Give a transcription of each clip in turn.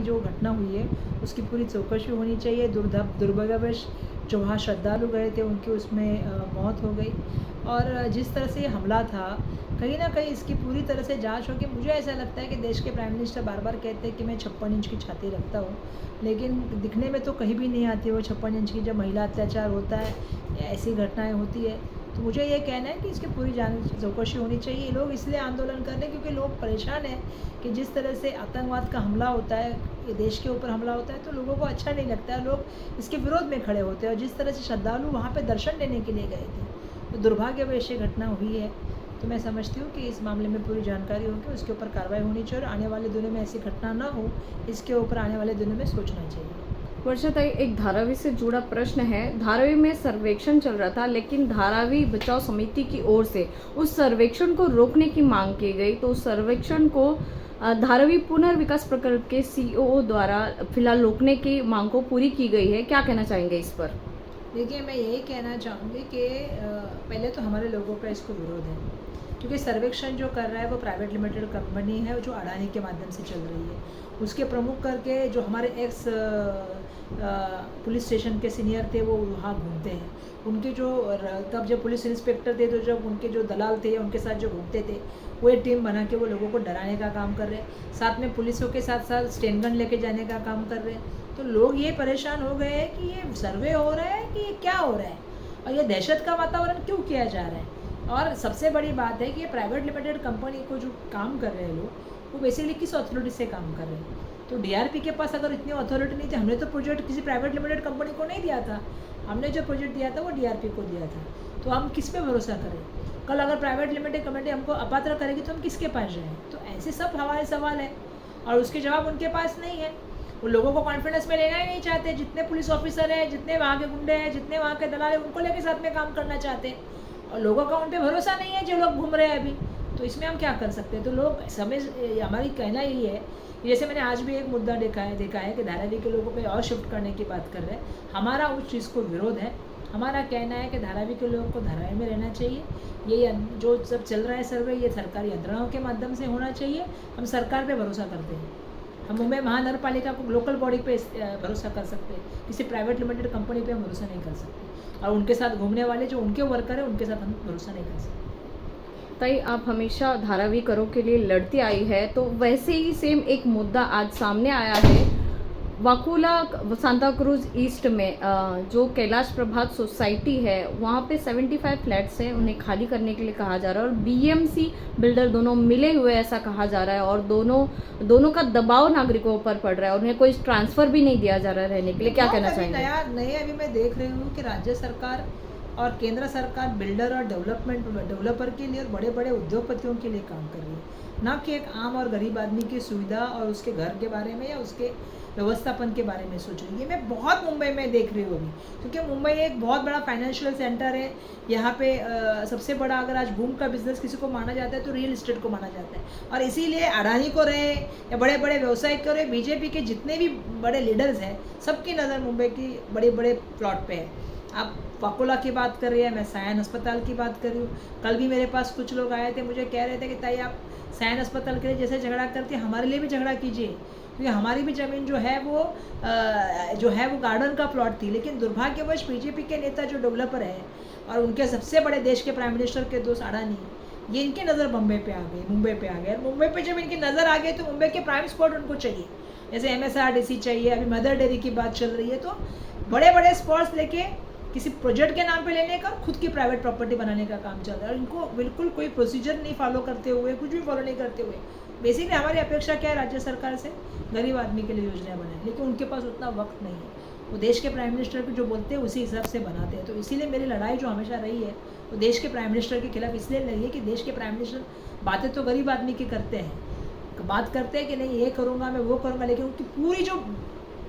जो घटना हुई है उसकी पूरी चौकसी होनी चाहिए। दुर्भाग्यवश जो वहाँ श्रद्धालु गए थे उनकी उसमें मौत हो गई, और जिस तरह से ये हमला था कहीं ना कहीं इसकी पूरी तरह से जांच होगी। मुझे ऐसा लगता है कि देश के प्राइम मिनिस्टर बार बार कहते हैं कि मैं 56 इंच की छाती रखता हूँ, लेकिन दिखने में तो कहीं भी नहीं आती वो 56 इंच की। जब महिला अत्याचार होता है या ऐसी घटनाएं होती है तो मुझे ये कहना है कि इसकी पूरी जांच चौकसी होनी चाहिए। लोग इसलिए आंदोलन कर रहे हैं क्योंकि लोग परेशान हैं कि जिस तरह से आतंकवाद का हमला होता है, ये देश के ऊपर हमला होता है तो लोगों को अच्छा नहीं लगता है, लोग इसके विरोध में खड़े होते हैं। और जिस तरह से श्रद्धालु वहाँ पे दर्शन लेने के लिए गए थे तो दुर्भाग्यवश ये घटना हुई है। तो मैं समझती हूँ कि इस मामले में पूरी जानकारी होगी, उसके ऊपर कार्रवाई होनी चाहिए और आने वाले दिनों में ऐसी घटना ना हो, इसके ऊपर आने वाले दिनों में सोचना चाहिए। वर्षा ताई, एक धारावी से जुड़ा प्रश्न है। धारावी में सर्वेक्षण चल रहा था, लेकिन धारावी बचाव समिति की ओर से उस सर्वेक्षण को रोकने की मांग की गई, तो उस सर्वेक्षण को धारावी पुनर्विकास प्रकल्प के सीईओ द्वारा फिलहाल रोकने की मांग को पूरी की गई है। क्या कहना चाहेंगे इस पर? देखिए, मैं यही कहना चाहूँगी कि पहले तो हमारे लोगों का इसको विरोध है, क्योंकि सर्वेक्षण जो कर रहा है वो प्राइवेट लिमिटेड कंपनी है जो अडानी के माध्यम से चल रही है। उसके प्रमुख करके जो हमारे एक्स पुलिस स्टेशन के सीनियर थे वो वहाँ घूमते हैं। उनके जो तब जब पुलिस इंस्पेक्टर थे तो जब उनके जो दलाल थे उनके साथ जो घूमते थे वो एक टीम बना के वो लोगों को डराने का काम कर रहे हैं, साथ में पुलिसों के साथ साथ स्टेन गन लेके जाने का काम कर रहे हैं। तो लोग ये परेशान हो गए हैं कि ये सर्वे हो रहा है कि ये क्या हो रहा है और ये दहशत का वातावरण क्यों किया जा रहा है। और सबसे बड़ी बात है कि ये प्राइवेट लिमिटेड कंपनी को जो काम कर रहे हैं लोग वो बेसिकली किस अथॉरिटी से काम कर रहे हैं। तो डीआरपी के पास अगर इतनी अथॉरिटी नहीं थी, हमने तो प्रोजेक्ट किसी प्राइवेट लिमिटेड कंपनी को नहीं दिया था, हमने जो प्रोजेक्ट दिया था वो डीआरपी को दिया था। तो हम किस पे भरोसा करें? कल अगर प्राइवेट लिमिटेड कंपनी हमको अपात्र करेगी तो हम किसके पास जाएँ? तो ऐसे सब हमारे सवाल है और उसके जवाब उनके पास नहीं है। वो लोगों को कॉन्फिडेंस में लेना ही नहीं चाहते। जितने पुलिस ऑफिसर हैं, जितने वहाँ के गुंडे हैं, जितने वहाँ के दलाल हैं, उनको लेके साथ में काम करना चाहते हैं और लोगों का उन पर भरोसा नहीं है जो लोग घूम रहे हैं अभी। तो इसमें हम क्या कर सकते हैं? तो लोग समझ, हमारी कहना यही है, जैसे मैंने आज भी एक मुद्दा देखा है कि धारावी के लोगों पे और शिफ्ट करने की बात कर रहे हैं। हमारा उस चीज़ को विरोध है। हमारा कहना है कि धारावी के लोगों को धारावी में रहना चाहिए। ये जो सब चल रहा है सर्वे, ये सरकारी यंत्रणाओं के माध्यम से होना चाहिए। हम सरकार पे भरोसा करते हैं। हम मुंबई महानगर पालिका को लोकल बॉडी पे भरोसा कर सकते हैं, किसी प्राइवेट लिमिटेड कंपनी पे हम भरोसा नहीं कर सकते। और उनके साथ घूमने वाले जो उनके वर्कर हैं उनके साथ हम भरोसा नहीं कर सकते। ताई, आप हमेशा धारावी करों के लिए लड़ती आई है, तो वैसे ही सेम एक मुद्दा आज सामने आया है। वाकुला सांता क्रूज ईस्ट में जो कैलाश प्रभात सोसाइटी है वहाँ पे 75 फ्लैट्स हैं, उन्हें खाली करने के लिए कहा जा रहा है और बीएमसी बिल्डर दोनों मिले हुए ऐसा कहा जा रहा है और दोनों का दबाव नागरिकों पर पड़ रहा है और उन्हें कोई ट्रांसफ़र भी नहीं दिया जा रहा है रहने के लिए। क्या कहना चाहेंगे? अभी मैं देख रही हूँ कि राज्य सरकार और केंद्र सरकार बिल्डर और डेवलपर के लिए और बड़े बड़े उद्योगपतियों के लिए काम कर रही है, ना कि एक आम और गरीब आदमी की सुविधा और उसके घर के बारे में या उसके व्यवस्थापन के बारे में सोच रही है। मैं बहुत मुंबई में देख रही हूँ अभी, क्योंकि मुंबई एक बहुत बड़ा फाइनेंशियल सेंटर है। यहाँ पे सबसे बड़ा अगर आज बूम का बिजनेस किसी को माना जाता है तो रियल इस्टेट को माना जाता है। और इसीलिए अडानी को रहे या बड़े बड़े व्यवसायी को रहे, बीजेपी के जितने भी बड़े लीडर्स हैं सबकी नज़र मुंबई की बड़े बड़े प्लॉट पे है। आप वाकोला की बात कर रही है, मैं सायन अस्पताल की बात कर रही हूँ। कल भी मेरे पास कुछ लोग आए थे, मुझे कह रहे थे कि ताई आप सायन अस्पताल के लिए जैसे झगड़ा करती है हमारे लिए भी झगड़ा कीजिए, क्योंकि हमारी भी ज़मीन जो है वो गार्डन का प्लॉट थी। लेकिन दुर्भाग्यवश बीजेपी के नेता जो डेवलपर है और उनके सबसे बड़े देश के प्राइम मिनिस्टर के दोस्त अडानी, ये इनकी नज़र मुंबई पे आ गई। और मुंबई पे जब इनकी नज़र आ गई तो मुंबई के प्राइम स्पॉट उनको चाहिए, जैसे MSRDC चाहिए, अभी मदर डेयरी की बात चल रही है। तो बड़े बड़े स्पॉट्स लेके किसी प्रोजेक्ट के नाम पे लेने का खुद की प्राइवेट प्रॉपर्टी बनाने का काम चल रहा है और इनको बिल्कुल कोई प्रोसीजर नहीं फॉलो करते हुए, कुछ भी फॉलो नहीं करते हुए। बेसिकली हमारी अपेक्षा क्या है राज्य सरकार से? गरीब आदमी के लिए योजना बनाए, लेकिन उनके पास उतना वक्त नहीं है। वो देश के प्राइम मिनिस्टर को जो बोलते हैं उसी हिसाब से बनाते हैं। तो इसीलिए मेरी लड़ाई जो हमेशा रही है वो देश के प्राइम मिनिस्टर के खिलाफ इसलिए लड़ी है कि देश के प्राइम मिनिस्टर बातें तो गरीब आदमी की करते हैं, बात करते हैं कि नहीं ये करूँगा मैं वो करूँगा, लेकिन उनकी पूरी जो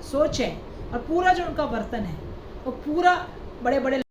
सोच है और पूरा जो उनका वर्तन है वो पूरा बड़े बड़े